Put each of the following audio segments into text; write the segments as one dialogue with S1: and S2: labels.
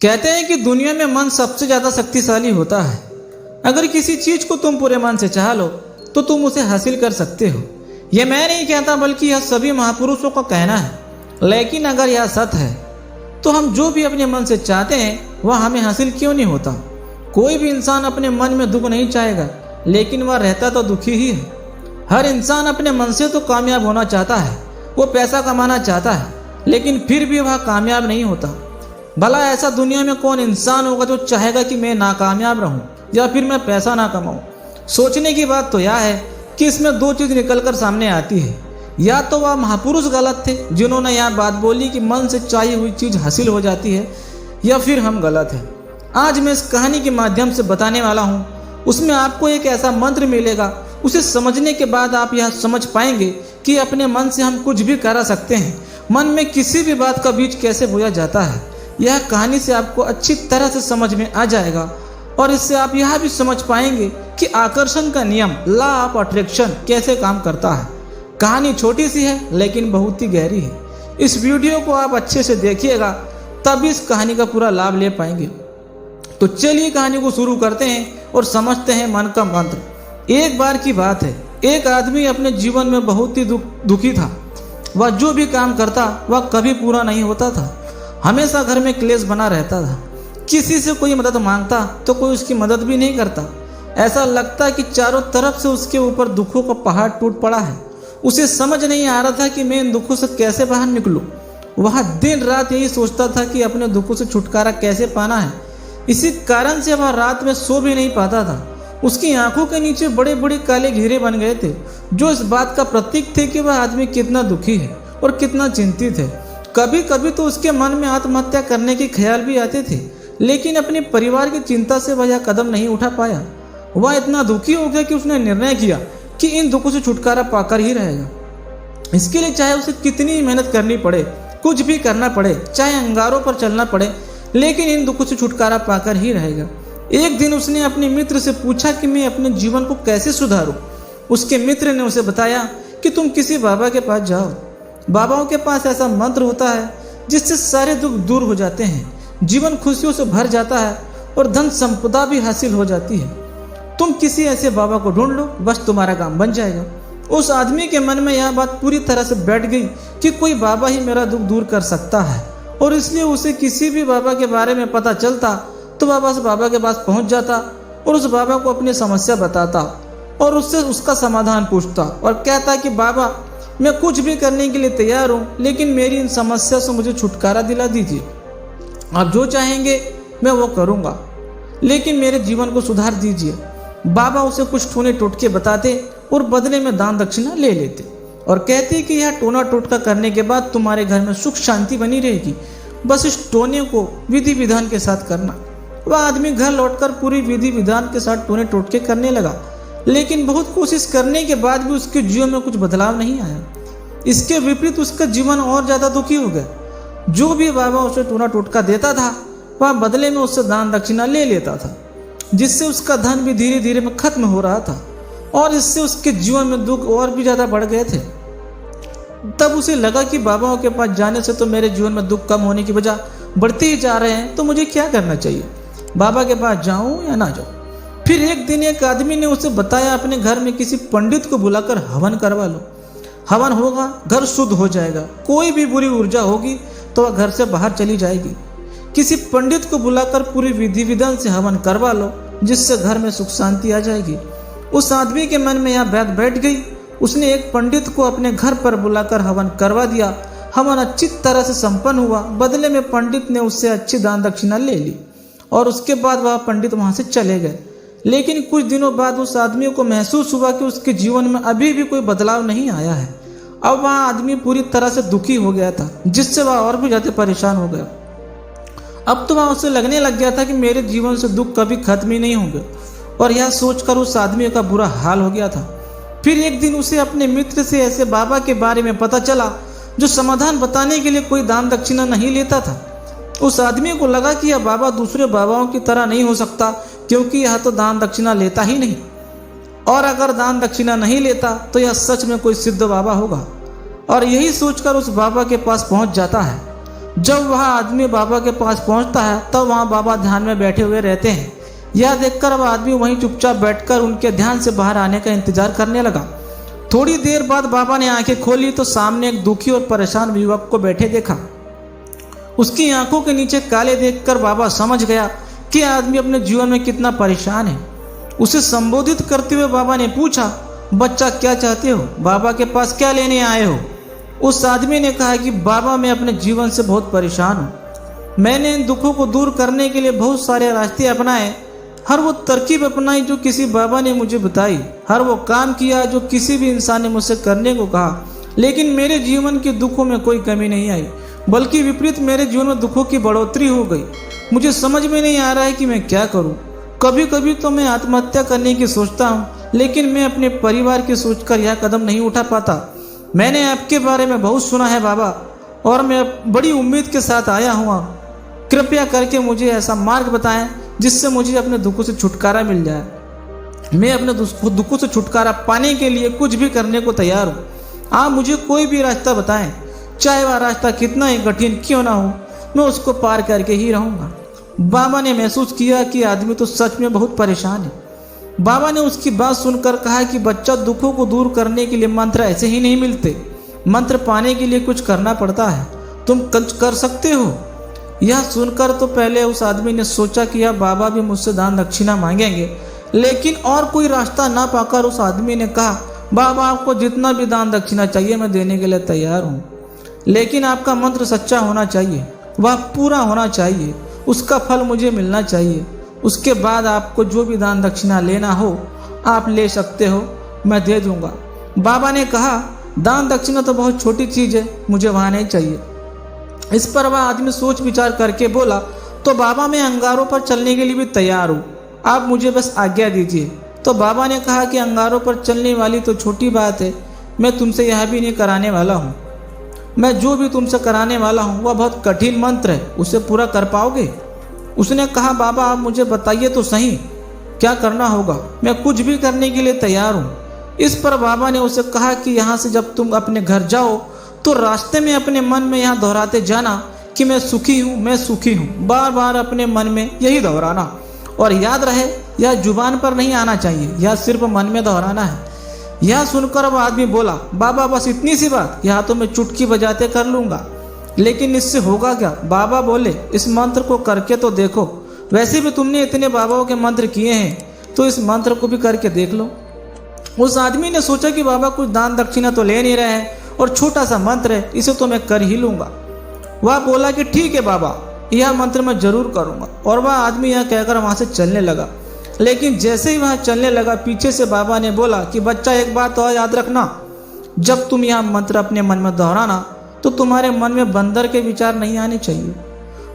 S1: कहते हैं कि दुनिया में मन सबसे ज्यादा शक्तिशाली होता है। अगर किसी चीज को तुम पूरे मन से चाह लो तो तुम उसे हासिल कर सकते हो। यह मैं नहीं कहता बल्कि यह सभी महापुरुषों का कहना है। लेकिन अगर यह सत्य है तो हम जो भी अपने मन से चाहते हैं वह हमें हासिल क्यों नहीं होता। कोई भी इंसान अपने मन में दुख नहीं चाहेगा, लेकिन वह रहता तो दुखी ही है। हर इंसान अपने मन से तो कामयाब होना चाहता है, वो पैसा कमाना चाहता है, लेकिन फिर भी वह कामयाब नहीं होता। भला ऐसा दुनिया में कौन इंसान होगा जो चाहेगा कि मैं नाकामयाब रहूं या फिर मैं पैसा ना कमाऊं। सोचने की बात तो यह है कि इसमें दो चीज निकलकर सामने आती है। या तो वह महापुरुष गलत थे जिन्होंने यह बात बोली कि मन से चाहिए हुई चीज हासिल हो जाती है, या फिर हम गलत हैं। आज मैं इस कहानी के माध्यम से बताने वाला हूँ। उसमें आपको एक ऐसा मंत्र मिलेगा, उसे समझने के बाद आप यह समझ पाएंगे कि अपने मन से हम कुछ भी करा सकते हैं। मन में किसी भी बात का बीज कैसे बोया जाता है, यह कहानी से आपको अच्छी तरह से समझ में आ जाएगा। और इससे आप यह भी समझ पाएंगे कि आकर्षण का नियम, लॉ ऑफ अट्रैक्शन, कैसे काम करता है। कहानी छोटी सी है लेकिन बहुत ही गहरी है। इस वीडियो को आप अच्छे से देखिएगा, तब इस कहानी का पूरा लाभ ले पाएंगे। तो चलिए कहानी को शुरू करते हैं और समझते हैं मन का मंत्र। एक बार की बात है, एक आदमी अपने जीवन में बहुत ही दुखी था। वह जो भी काम करता वह कभी पूरा नहीं होता था। हमेशा घर में क्लेश बना रहता था। किसी से कोई मदद मांगता तो कोई उसकी मदद भी नहीं करता। ऐसा लगता कि चारों तरफ से उसके ऊपर दुखों का पहाड़ टूट पड़ा है। उसे समझ नहीं आ रहा था कि मैं इन दुखों से कैसे बाहर निकलूं। वह दिन रात यही सोचता था कि अपने दुखों से छुटकारा कैसे पाना है। इसी कारण से वह रात में सो भी नहीं पाता था। उसकी आंखों के नीचे बड़े बड़े काले घेरे बन गए थे, जो इस बात का प्रतीक थे कि वह आदमी कितना दुखी है और कितना चिंतित है। कभी कभी तो उसके मन में आत्महत्या करने के ख्याल भी आते थे, लेकिन अपने परिवार की चिंता से वह यह कदम नहीं उठा पाया। वह इतना दुखी हो गया कि उसने निर्णय किया कि इन दुखों से छुटकारा पाकर ही रहेगा। इसके लिए चाहे उसे कितनी मेहनत करनी पड़े, कुछ भी करना पड़े, चाहे अंगारों पर चलना पड़े, लेकिन इन दुखों से छुटकारा पाकर ही रहेगा। एक दिन उसने अपने मित्र से पूछा कि मैं अपने जीवन को कैसे सुधारूं। उसके मित्र ने उसे बताया कि तुम किसी बाबा के पास जाओ। बाबाओं के पास ऐसा मंत्र होता है जिससे सारे दुख दूर हो जाते हैं, जीवन खुशियों से भर जाता है और धन संपदा भी हासिल हो जाती है। तुम किसी ऐसे बाबा को ढूंढ लो, बस तुम्हारा काम बन जाएगा। उस आदमी के मन में यह बात पूरी तरह से बैठ गई कि कोई बाबा ही मेरा दुख दूर कर सकता है, और इसलिए उसे किसी भी बाबा के बारे में पता चलता तो वह बस बाबा के पास पहुंच जाता और उस बाबा को अपनी समस्या बताता और उससे उसका समाधान पूछता और कहता कि बाबा, मैं कुछ भी करने के लिए तैयार हूँ, लेकिन मेरी इन समस्या से मुझे छुटकारा दिला दीजिए। आप जो चाहेंगे मैं वो करूँगा, लेकिन मेरे जीवन को सुधार दीजिए। बाबा उसे कुछ टोने टोटके बताते और बदले में दान दक्षिणा ले लेते और कहते कि यह टोना टोटका करने के बाद तुम्हारे घर में सुख शांति बनी रहेगी, बस इस टोने को विधि विधान के साथ करना। वह आदमी घर लौटकर पूरी विधि विधान के साथ टोने टोटके करने लगा, लेकिन बहुत कोशिश करने के बाद भी उसके जीवन में कुछ बदलाव नहीं आया। इसके विपरीत उसका जीवन और ज्यादा दुखी हो गया। जो भी बाबा उसे टोना टोटका देता था वह बदले में उससे दान दक्षिणा ले लेता था, जिससे उसका धन भी धीरे धीरे में खत्म हो रहा था और इससे उसके जीवन में दुख और भी ज्यादा बढ़ गए थे। तब उसे लगा कि बाबाओं के पास जाने से तो मेरे जीवन में दुख कम होने की वजह बढ़ते ही जा रहे हैं, तो मुझे क्या करना चाहिए, बाबा के पास जाऊं या ना जाऊं। फिर एक दिन एक आदमी ने उसे बताया अपने घर में किसी पंडित को बुलाकर हवन करवा लो। हवन होगा, घर शुद्ध हो जाएगा, कोई भी बुरी ऊर्जा होगी तो वह घर से बाहर चली जाएगी। किसी पंडित को बुलाकर पूरी विधि विधान से हवन करवा लो, जिससे घर में सुख शांति आ जाएगी। उस आदमी के मन में यह बात बैठ गई। उसने एक पंडित को अपने घर पर बुलाकर हवन करवा दिया। हवन अच्छी तरह से संपन्न हुआ। बदले में पंडित ने उससे अच्छी दान दक्षिणा ले ली और उसके बाद वह पंडित वहां से चले गए। लेकिन कुछ दिनों बाद उस आदमी को महसूस हुआ कि उसके जीवन में अभी भी कोई बदलाव नहीं आया है। अब वह आदमी पूरी तरह से दुखी हो गया था, जिससे वह और भी ज्यादा परेशान हो गया। अब तो वह उसे लगने लग गया था कि मेरे जीवन से दुख कभी खत्म ही नहीं होंगे, और यह सोचकर उस आदमी का बुरा हाल हो गया था। फिर एक दिन उसे अपने मित्र से ऐसे बाबा के बारे में पता चला जो समाधान बताने के लिए कोई दान दक्षिणा नहीं लेता था। उस आदमी को लगा कि यह बाबा दूसरे बाबाओं की तरह नहीं हो सकता, क्योंकि यह तो दान दक्षिणा लेता ही नहीं, और अगर दान दक्षिणा नहीं लेता तो यह सच में कोई सिद्ध बाबा होगा। और यही सोचकर उस बाबा के पास पहुंच जाता है। जब वह आदमी बाबा के पास पहुंचता है तब वहाँ बाबा ध्यान में बैठे हुए रहते हैं। यह देखकर वह आदमी वहीं चुपचाप बैठकर उनके ध्यान से बाहर आने का इंतजार करने लगा। थोड़ी देर बाद बाबा ने आंखें खोली तो सामने एक दुखी और परेशान युवक को बैठे देखा। उसकी आंखों के नीचे काले देखकर बाबा समझ गया कि आदमी अपने जीवन में कितना परेशान है। उसे संबोधित करते हुए बाबा ने पूछा, बच्चा क्या चाहते हो? बाबा के पास क्या लेने आए हो? उस आदमी ने कहा कि बाबा मैं अपने जीवन से बहुत परेशान हूँ। मैंने इन दुखों को दूर करने के लिए बहुत सारे रास्ते अपनाए, हर वो तरकीब अपनाई जो किसी बाबा ने मुझे बताई, हर वो काम किया जो किसी भी इंसान ने मुझसे करने को कहा, लेकिन मेरे जीवन के दुखों में कोई कमी नहीं आई, बल्कि विपरीत मेरे जीवन में दुखों की बढ़ोतरी हो गई। मुझे समझ में नहीं आ रहा है कि मैं क्या करूं। कभी कभी तो मैं आत्महत्या करने की सोचता हूं, लेकिन मैं अपने परिवार की सोचकर यह कदम नहीं उठा पाता। मैंने आपके बारे में बहुत सुना है बाबा, और मैं बड़ी उम्मीद के साथ आया हुआ। कृपया करके मुझे ऐसा मार्ग बताएं जिससे मुझे अपने दुखों से छुटकारा मिल जाए। मैं अपने दुखों से छुटकारा पाने के लिए कुछ भी करने को तैयार हूँ। आप मुझे कोई भी रास्ता बताएं, चाहे वह रास्ता कितना ही कठिन क्यों ना हो, मैं उसको पार करके ही रहूँगा। बाबा ने महसूस किया कि आदमी तो सच में बहुत परेशान है। बाबा ने उसकी बात सुनकर कहा कि बच्चा, दुखों को दूर करने के लिए मंत्र ऐसे ही नहीं मिलते, मंत्र पाने के लिए कुछ करना पड़ता है। तुम कुछ कर सकते हो। यह सुनकर तो पहले उस आदमी ने सोचा कि यह बाबा भी मुझसे दान दक्षिणा मांगेंगे, लेकिन और कोई रास्ता ना पाकर उस आदमी ने कहा, बाबा आपको जितना भी दान दक्षिणा चाहिए मैं देने के लिए तैयार हूँ, लेकिन आपका मंत्र सच्चा होना चाहिए, वह पूरा होना चाहिए, उसका फल मुझे मिलना चाहिए। उसके बाद आपको जो भी दान दक्षिणा लेना हो आप ले सकते हो, मैं दे दूंगा। बाबा ने कहा, दान दक्षिणा तो बहुत छोटी चीज़ है, मुझे वहाँ नहीं चाहिए। इस पर वह आदमी सोच विचार करके बोला, तो बाबा मैं अंगारों पर चलने के लिए भी तैयार हूँ, आप मुझे बस आज्ञा दीजिए। तो बाबा ने कहा कि अंगारों पर चलने वाली तो छोटी बात है, मैं तुमसे यह भी नहीं कराने वाला हूँ। मैं जो भी तुमसे कराने वाला हूँ वह बहुत कठिन मंत्र है, उसे पूरा कर पाओगे? उसने कहा, बाबा आप मुझे बताइए तो सही क्या करना होगा, मैं कुछ भी करने के लिए तैयार हूँ। इस पर बाबा ने उसे कहा कि यहाँ से जब तुम अपने घर जाओ तो रास्ते में अपने मन में यहाँ दोहराते जाना कि मैं सुखी हूँ, मैं सुखी हूँ, बार बार अपने मन में यही दोहराना। और याद रहे, यह जुबान पर नहीं आना चाहिए, यह सिर्फ मन में दोहराना है। यह सुनकर वह आदमी बोला, बाबा बस इतनी सी बात, यहाँ तो मैं चुटकी बजाते कर लूँगा, लेकिन इससे होगा क्या? बाबा बोले, इस मंत्र को करके तो देखो, वैसे भी तुमने इतने बाबाओं के मंत्र किए हैं तो इस मंत्र को भी करके देख लो। उस आदमी ने सोचा कि बाबा कुछ दान दक्षिणा तो ले नहीं रहे हैं और छोटा सा मंत्र है, इसे तो मैं कर ही लूँगा। वह बोला कि ठीक है बाबा, यह मंत्र मैं जरूर करूँगा। और वह आदमी यह कहकर वहाँ से चलने लगा। लेकिन जैसे ही वह चलने लगा, पीछे से बाबा ने बोला कि बच्चा एक बात और याद रखना, जब तुम यह मंत्र अपने मन में दोहराना तो तुम्हारे मन में बंदर के विचार नहीं आने चाहिए,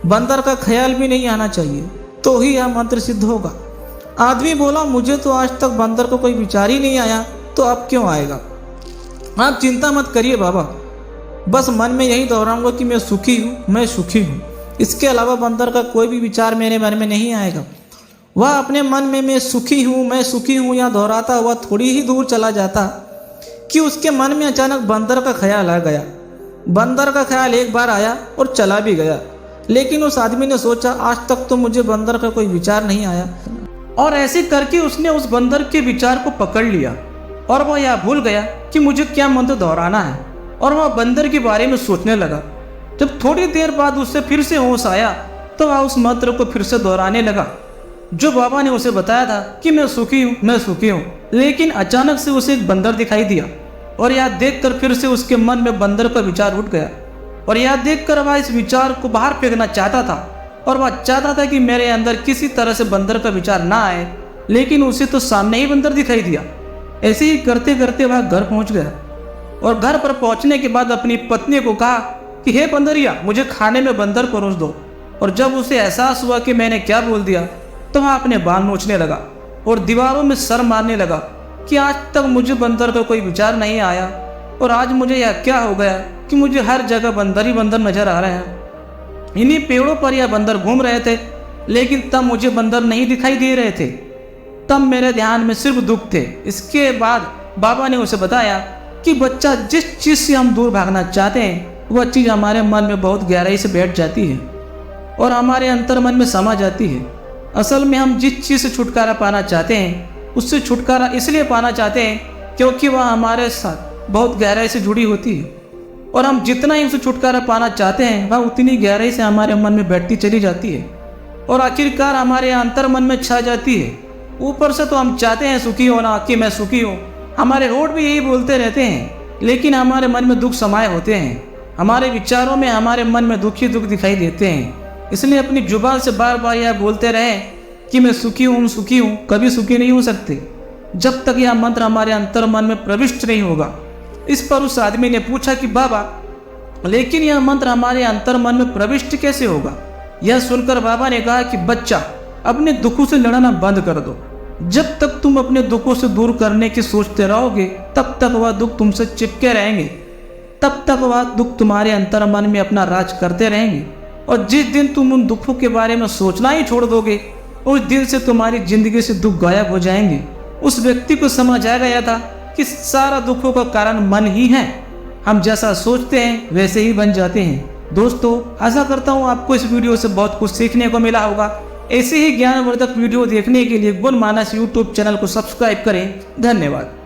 S1: बंदर का ख्याल भी नहीं आना चाहिए, तो ही यह मंत्र सिद्ध होगा। आदमी बोला, मुझे तो आज तक बंदर को कोई विचार ही नहीं आया, तो अब क्यों आएगा? आप चिंता मत करिए बाबा, बस मन में यही दोहराऊंगा कि मैं सुखी हूँ, मैं सुखी हूँ। इसके अलावा बंदर का कोई भी विचार मेरे मन में नहीं आएगा। वह अपने मन में मैं सुखी हूँ, मैं सुखी हूँ या दोहराता हुआ थोड़ी ही दूर चला जाता कि उसके मन में अचानक बंदर का ख्याल आ गया। बंदर का ख्याल एक बार आया और चला भी गया, लेकिन उस आदमी ने सोचा, आज तक तो मुझे बंदर का कोई विचार नहीं आया। और ऐसे करके उसने उस बंदर के विचार को पकड़ लिया और वह यह भूल गया कि मुझे क्या मंत्र दोहराना है, और वह बंदर के बारे में सोचने लगा। जब थोड़ी देर बाद उससे फिर से होश आया तो वह उस मंत्र को फिर से दोहराने लगा जो बाबा ने उसे बताया था कि मैं सुखी हूँ, मैं सुखी हूँ। लेकिन अचानक से उसे एक बंदर दिखाई दिया और यह देखकर फिर से उसके मन में बंदर का विचार उठ गया। और यह देखकर वह इस विचार को बाहर फेंकना चाहता था और वह चाहता था कि मेरे अंदर किसी तरह से बंदर का विचार ना आए, लेकिन उसे तो सामने ही बंदर दिखाई दिया। ऐसे ही करते करते वह घर पहुंच गया और घर पर पहुंचने के बाद अपनी पत्नी को कहा कि हे बंदरिया, मुझे खाने में बंदर परोस दो। और जब उसे एहसास हुआ कि मैंने क्या बोल दिया तो वह अपने बाल नोचने लगा और दीवारों में सर मारने लगा कि आज तक मुझे बंदर का कोई विचार नहीं आया और आज मुझे यह क्या हो गया कि मुझे हर जगह बंदर ही बंदर नजर आ रहे हैं। इन्हीं पेड़ों पर यह बंदर घूम रहे थे, लेकिन तब मुझे बंदर नहीं दिखाई दे रहे थे, तब मेरे ध्यान में सिर्फ दुख थे। इसके बाद बाबा ने उसे बताया कि बच्चा, जिस चीज़ से हम दूर भागना चाहते हैं वह चीज़ हमारे मन में बहुत गहराई से बैठ जाती है और हमारे अंतर मन में समा जाती है। असल में हम जिस चीज़ से छुटकारा पाना चाहते हैं उससे छुटकारा इसलिए पाना चाहते हैं क्योंकि वह हमारे साथ बहुत गहराई से जुड़ी होती है, और हम जितना ही उससे छुटकारा पाना चाहते हैं वह उतनी गहराई से हमारे मन में बैठती चली जाती है और आखिरकार हमारे अंतर मन में छा जाती है। ऊपर से तो हम चाहते हैं सुखी होना कि मैं सुखी हूँ, हमारे होठ भी यही बोलते रहते हैं, लेकिन हमारे मन में दुख समाये होते हैं। हमारे विचारों में हमारे मन में दुख ही दुख दिखाई देते हैं। इसलिए अपनी जुबान से बार बार यह बोलते रहें कि मैं सुखी हूँ, कभी सुखी नहीं हो सकते जब तक यह मंत्र हमारे अंतर मन में प्रविष्ट नहीं होगा। इस पर उस आदमी ने पूछा कि बाबा, लेकिन यह मंत्र हमारे अंतर मन में प्रविष्ट कैसे होगा? यह सुनकर बाबा ने कहा कि बच्चा, अपने दुखों से लड़ना बंद कर दो। जब तक तुम अपने दुखों से दूर करने की सोचते रहोगे तब तक वह दुख तुमसे चिपके रहेंगे, तब तक वह दुख तुम्हारे अंतर मन में अपना राज करते रहेंगे। और जिस दिन तुम उन दुखों के बारे में सोचना ही छोड़ दोगे उस दिन से तुम्हारी जिंदगी से दुख गायब हो जाएंगे। उस व्यक्ति को समझ आ गया था कि सारा दुखों का कारण मन ही है। हम जैसा सोचते हैं वैसे ही बन जाते हैं। दोस्तों, आशा करता हूँ आपको इस वीडियो से बहुत कुछ सीखने को मिला होगा। ऐसे ही ज्ञानवर्धक वीडियो देखने के लिए गुण मानस यूट्यूब चैनल को सब्सक्राइब करें। धन्यवाद।